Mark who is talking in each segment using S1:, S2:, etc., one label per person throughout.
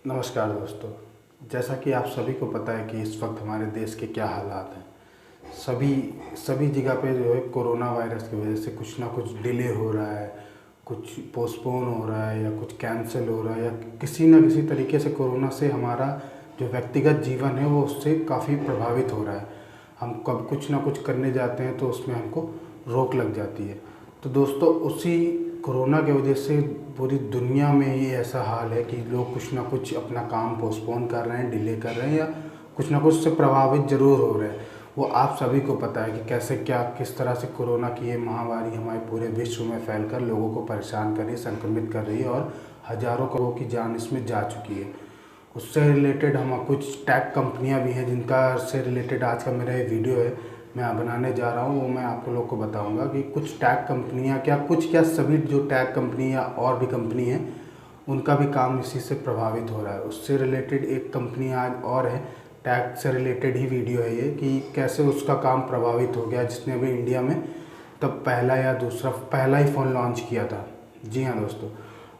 S1: नमस्कार दोस्तों। जैसा कि आप सभी को पता है कि इस वक्त हमारे देश के क्या हालात हैं। सभी सभी जगह पे जो है कोरोना वायरस की वजह से कुछ ना कुछ डिले हो रहा है, कुछ पोस्टपोन हो रहा है या कुछ कैंसिल हो रहा है या किसी ना किसी तरीके से कोरोना से हमारा जो व्यक्तिगत जीवन है वो उससे काफ़ी प्रभावित हो रहा है। हम कब कुछ ना कुछ करने जाते हैं तो उसमें हमको रोक लग जाती है। तो दोस्तों उसी कोरोना की वजह से पूरी दुनिया में ये ऐसा हाल है कि लोग कुछ ना कुछ अपना काम पोस्टपोन कर रहे हैं, डिले कर रहे हैं या कुछ ना कुछ से प्रभावित ज़रूर हो रहे हैं। वो आप सभी को पता है कि कैसे क्या किस तरह से कोरोना की ये महामारी हमारे पूरे विश्व में फैलकर लोगों को परेशान कर रही है, संक्रमित कर रही है और हज़ारों करोड़ की जान इसमें जा चुकी है। उससे रिलेटेड हम कुछ टैग कंपनियां भी हैं जिनका से रिलेटेड आज का मेरा ये वीडियो है मैं बनाने जा रहा हूँ। वो मैं आप लोग को बताऊंगा कि कुछ टैग कंपनियां क्या सभी जो टैग कंपनी या और भी कंपनी है उनका भी काम इसी से प्रभावित हो रहा है। उससे रिलेटेड एक कंपनी आज और है, टैग से रिलेटेड ही वीडियो है ये कि कैसे उसका काम प्रभावित हो गया जिसने अभी इंडिया में तब पहला ही फ़ोन लॉन्च किया था। जी हाँ दोस्तों,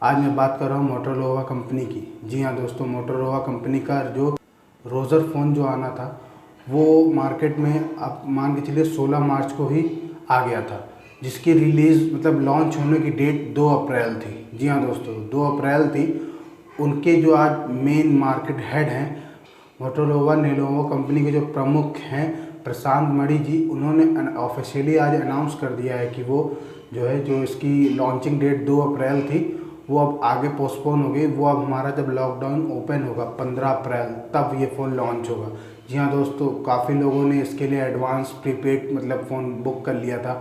S1: आज मैं बात कर रहा हूँ मोटोरोला कंपनी की। जी हाँ दोस्तों, मोटोरोला कंपनी का जो रोज़र फ़ोन जो आना था वो मार्केट में आप मान के चलिए 16 मार्च को ही आ गया था, जिसकी रिलीज़ मतलब लॉन्च होने की डेट 2 अप्रैल थी। जी हाँ दोस्तों, 2 अप्रैल थी। उनके जो आज मेन मार्केट हेड हैं मोटोरोला लेनोवो कंपनी के जो प्रमुख हैं प्रशांत मणि जी, उन्होंने ऑफिशियली आज अनाउंस कर दिया है कि वो जो इसकी लॉन्चिंग डेट 2 अप्रैल थी वो अब आगे पोस्टपोन हो गई। वो अब हमारा जब लॉकडाउन ओपन होगा 15 अप्रैल तब ये फ़ोन लॉन्च होगा। जी हाँ दोस्तों, काफ़ी लोगों ने इसके लिए एडवांस प्रीपेड मतलब फ़ोन बुक कर लिया था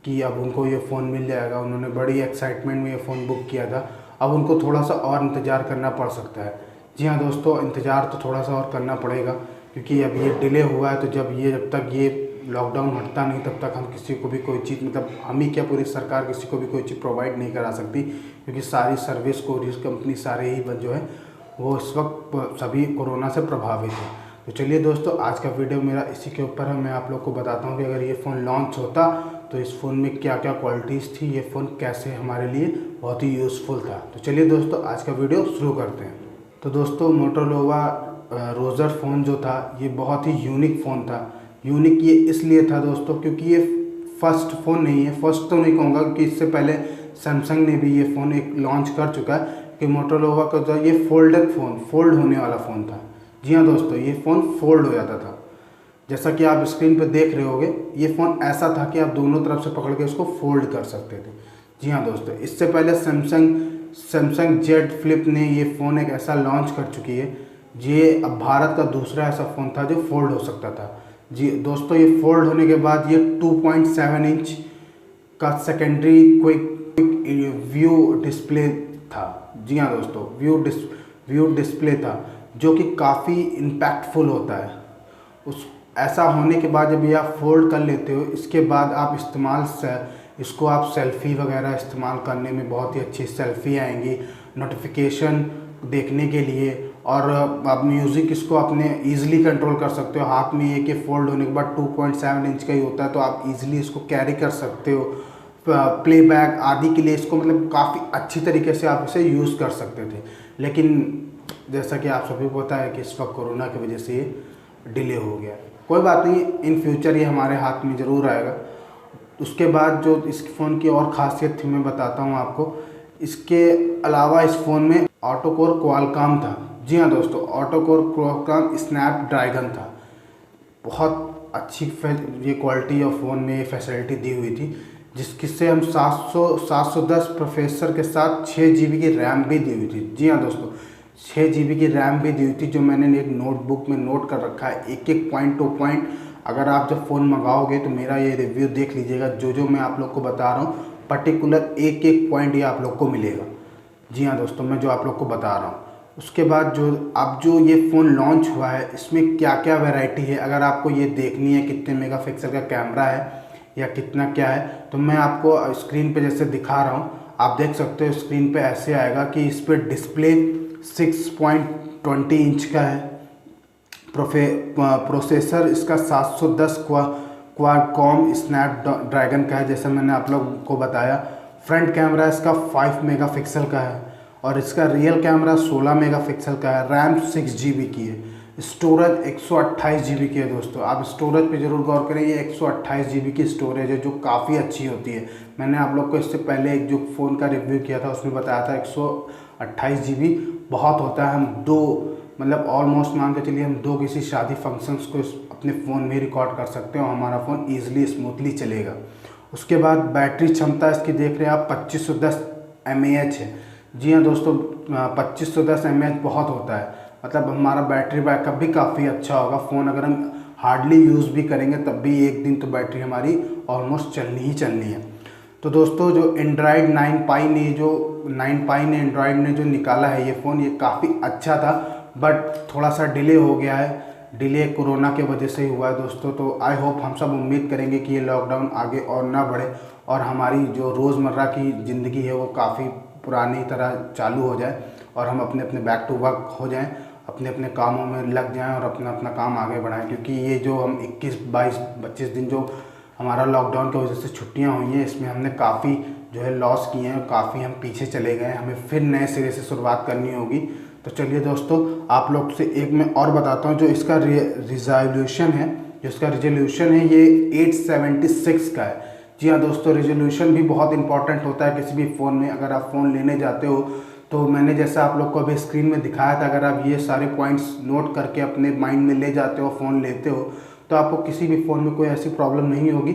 S1: कि अब उनको ये फ़ोन मिल जाएगा। उन्होंने बड़ी एक्साइटमेंट में ये फ़ोन बुक किया था। अब उनको थोड़ा सा और इंतज़ार करना पड़ सकता है। जी हाँ दोस्तों, इंतज़ार तो थोड़ा सा और करना पड़ेगा क्योंकि अब ये डिले हुआ है। तो जब तक ये लॉकडाउन हटता नहीं तब तक हम किसी को भी कोई चीज़ मतलब हम ही क्या पूरी सरकार किसी को भी कोई चीज़ प्रोवाइड नहीं करा सकती क्योंकि सारी सर्विस कोरियर कंपनी सारे ही जो है वो इस वक्त सभी कोरोना से प्रभावित है। तो चलिए दोस्तों, आज का वीडियो मेरा इसी के ऊपर है। मैं आप लोग को बताता हूँ कि अगर ये फ़ोन लॉन्च होता तो इस फ़ोन में क्या क्या क्वालिटीज़ थी, ये फ़ोन कैसे हमारे लिए बहुत ही यूज़फुल था। तो चलिए दोस्तों, आज का वीडियो शुरू करते हैं। तो दोस्तों, मोटोरोला रोज़र फ़ोन जो था ये बहुत ही यूनिक फ़ोन था। यूनिक ये इसलिए था दोस्तों क्योंकि ये फर्स्ट फ़ोन नहीं है, फर्स्ट तो नहीं कहूँगा क्योंकि इससे पहले सैमसंग ने भी ये फ़ोन एक लॉन्च कर चुका है कि मोटोरोला का जो ये फोल्ड होने वाला फ़ोन था। जी हाँ दोस्तों, ये फ़ोन फोल्ड हो जाता था। जैसा कि आप स्क्रीन पर देख रहे होंगे, ये फ़ोन ऐसा था कि आप दोनों तरफ से पकड़ के इसको फोल्ड कर सकते थे। जी हाँ दोस्तों, इससे पहले सैमसंग जेड फ्लिप ने ये फ़ोन एक ऐसा लॉन्च कर चुकी है। ये अब भारत का दूसरा ऐसा फ़ोन था जो फोल्ड हो सकता था। जी दोस्तों, ये फोल्ड होने के बाद ये 2.7 इंच का सेकेंडरी क्विक व्यू डिस्प्ले था। जी हाँ दोस्तों, व्यू डिस्प्ले था जो कि काफ़ी इम्पैक्टफुल होता है। उस ऐसा होने के बाद जब ये आप फोल्ड कर लेते हो, इसके बाद आप इसको आप सेल्फ़ी वगैरह इस्तेमाल करने में बहुत ही अच्छी सेल्फ़ी आएंगी, नोटिफिकेशन देखने के लिए, और आप म्यूज़िक इसको अपने ईज़िली कंट्रोल कर सकते हो। हाथ में ये कि फोल्ड होने के बाद 2.7 इंच का ही होता है तो आप इजीली इसको कैरी कर सकते हो। प्लेबैक आदि के लिए इसको मतलब काफ़ी अच्छी तरीके से आप इसे यूज़ कर सकते थे। लेकिन जैसा कि आप सभी को पता है कि इस वक्त कोरोना की वजह से ये डिले हो गया। कोई बात नहीं, इन फ्यूचर ये हमारे हाथ में ज़रूर आएगा। उसके बाद जो इस फ़ोन की और ख़ासियत थी मैं बताता हूँ आपको। इसके अलावा इस फ़ोन में ऑटो कोर क्वालकॉम था। जी हाँ दोस्तों, ऑटो कोर क्वालकॉम स्नैपड्रैगन था। बहुत अच्छी ये क्वालिटी ऑफ फ़ोन में ये फैसिलिटी दी हुई थी जिससे हम 710 प्रोसेसर के साथ 6 GB की रैम भी दी हुई थी। जी हाँ दोस्तों, 6 GB की रैम भी दी हुई थी जो मैंने एक नोटबुक में नोट कर रखा है, एक पॉइंट टू पॉइंट। अगर आप जब फ़ोन मंगाओगे तो मेरा ये रिव्यू देख लीजिएगा, जो मैं आप लोग को बता रहा हूँ पर्टिकुलर एक पॉइंट ये आप लोग को मिलेगा। जी हाँ दोस्तों, मैं जो आप लोग को बता रहा हूँ। उसके बाद जो ये फ़ोन लॉन्च हुआ है इसमें क्या क्या वैरायटी है, अगर आपको ये देखनी है कितने मेगापिक्सल का कैमरा है या कितना क्या है, तो मैं आपको स्क्रीन पे जैसे दिखा रहा हूँ आप देख सकते हो। स्क्रीन पे ऐसे आएगा कि इस पर डिस्प्ले 6.20 इंच का है। प्रोसेसर इसका 710 क्वालकॉम स्नैपड्रैगन का है जैसे मैंने आप लोगों को बताया। फ्रंट कैमरा इसका 5 मेगापिक्सल का है और इसका रियल कैमरा 16 मेगापिक्सल का है, रैम 6 GB की है, स्टोरेज 128 GB की है। दोस्तों आप स्टोरेज पे ज़रूर गौर करें, ये 128 GB की स्टोरेज है जो काफ़ी अच्छी होती है। मैंने आप लोग को इससे पहले एक जो फ़ोन का रिव्यू किया था उसमें बताया था 128 GB बहुत होता है। हम दो मतलब ऑलमोस्ट मान के चलिए हम दो किसी शादी फंक्शंस को अपने फ़ोन में रिकॉर्ड कर सकते हैं और हमारा फ़ोन ईजिली स्मूथली चलेगा। उसके बाद बैटरी क्षमता इसकी देख रहे हैं आप 2510 mAh है। जी हाँ दोस्तों, 2510 mAh बहुत होता है, मतलब हमारा बैटरी बैकअप भी काफ़ी अच्छा होगा। फ़ोन अगर हम हार्डली यूज़ भी करेंगे तब भी एक दिन तो बैटरी हमारी ऑलमोस्ट चलनी ही चलनी है। तो दोस्तों जो एंड्रॉयड 9 पाई ने एंड्रॉयड ने जो निकाला है ये फ़ोन, ये काफ़ी अच्छा था, बट थोड़ा सा डिले हो गया है। डिले कोरोना के वजह से ही हुआ है दोस्तों। तो आई होप हम सब उम्मीद करेंगे कि ये लॉकडाउन आगे और ना बढ़े और हमारी जो रोज़मर्रा की ज़िंदगी है वो काफ़ी पुरानी तरह चालू हो जाए और हम अपने अपने बैक टू वर्क हो जाएं, अपने अपने कामों में लग जाएं और अपना अपना काम आगे बढ़ाएं। क्योंकि ये जो हम 21, 22, 25 दिन जो हमारा लॉकडाउन की वजह से छुट्टियां हुई हैं, इसमें हमने काफ़ी जो है लॉस किए हैं, काफ़ी हम पीछे चले गए हैं, हमें फिर नए सिरे से शुरुआत करनी होगी। तो चलिए दोस्तों, आप लोग से एक मैं और बताता हूँ, जो इसका रिजोल्यूशन है ये 876 का है। जी हाँ दोस्तों, रिजोल्यूशन भी बहुत इंपॉर्टेंट होता है किसी भी फ़ोन में। अगर आप फ़ोन लेने जाते हो तो मैंने जैसा आप लोग को अभी स्क्रीन में दिखाया था, अगर आप ये सारे पॉइंट्स नोट करके अपने माइंड में ले जाते हो, फ़ोन लेते हो, तो आपको किसी भी फ़ोन में कोई ऐसी प्रॉब्लम नहीं होगी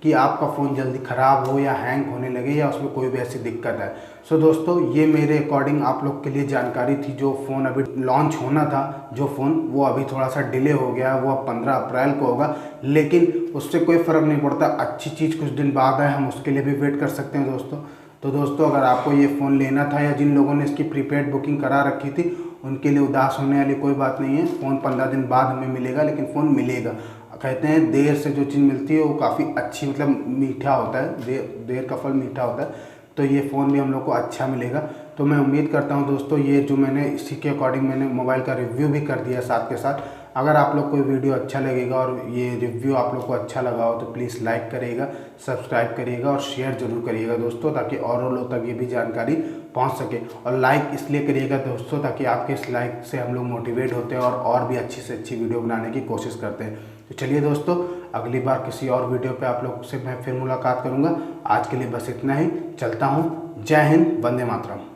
S1: कि आपका फ़ोन जल्दी ख़राब हो या हैंग होने लगे या उसमें कोई भी ऐसी दिक्कत है। सो दोस्तों, ये मेरे अकॉर्डिंग आप लोग के लिए जानकारी थी। जो फ़ोन अभी लॉन्च होना था, जो फ़ोन वो अभी थोड़ा सा डिले हो गया, वो अब 15 अप्रैल को होगा, लेकिन उससे कोई फ़र्क नहीं पड़ता। अच्छी चीज़ कुछ दिन बाद है, हम उसके लिए भी वेट कर सकते हैं दोस्तों। तो दोस्तों, अगर आपको ये फ़ोन लेना था या जिन लोगों ने इसकी प्रीपेड बुकिंग करा रखी थी, उनके लिए उदास होने वाली कोई बात नहीं है। फ़ोन 15 दिन बाद हमें मिलेगा, लेकिन फ़ोन मिलेगा। कहते हैं देर से जो चीज़ मिलती है वो काफ़ी अच्छी, मतलब मीठा होता है, देर का फल मीठा होता है। तो ये फ़ोन भी हम लोग को अच्छा मिलेगा। तो मैं उम्मीद करता हूँ दोस्तों, ये जो मैंने इसी के अकॉर्डिंग मैंने मोबाइल का रिव्यू भी कर दिया साथ के साथ। अगर आप लोग को वीडियो अच्छा लगेगा और ये रिव्यू आप लोग को अच्छा लगा हो तो प्लीज़ लाइक करिएगा, सब्सक्राइब करिएगा और शेयर ज़रूर करिएगा दोस्तों, ताकि और लोगों तक ये भी जानकारी पहुंच सके। और लाइक इसलिए करिएगा दोस्तों ताकि आपके इस लाइक से हम लोग मोटिवेट होते हैं और भी अच्छी से अच्छी वीडियो बनाने की कोशिश करते हैं। तो चलिए दोस्तों, अगली बार किसी और वीडियो पे आप लोग से मैं फिर मुलाकात करूँगा। आज के लिए बस इतना ही, चलता हूँ। जय हिंद, वंदे मातरम।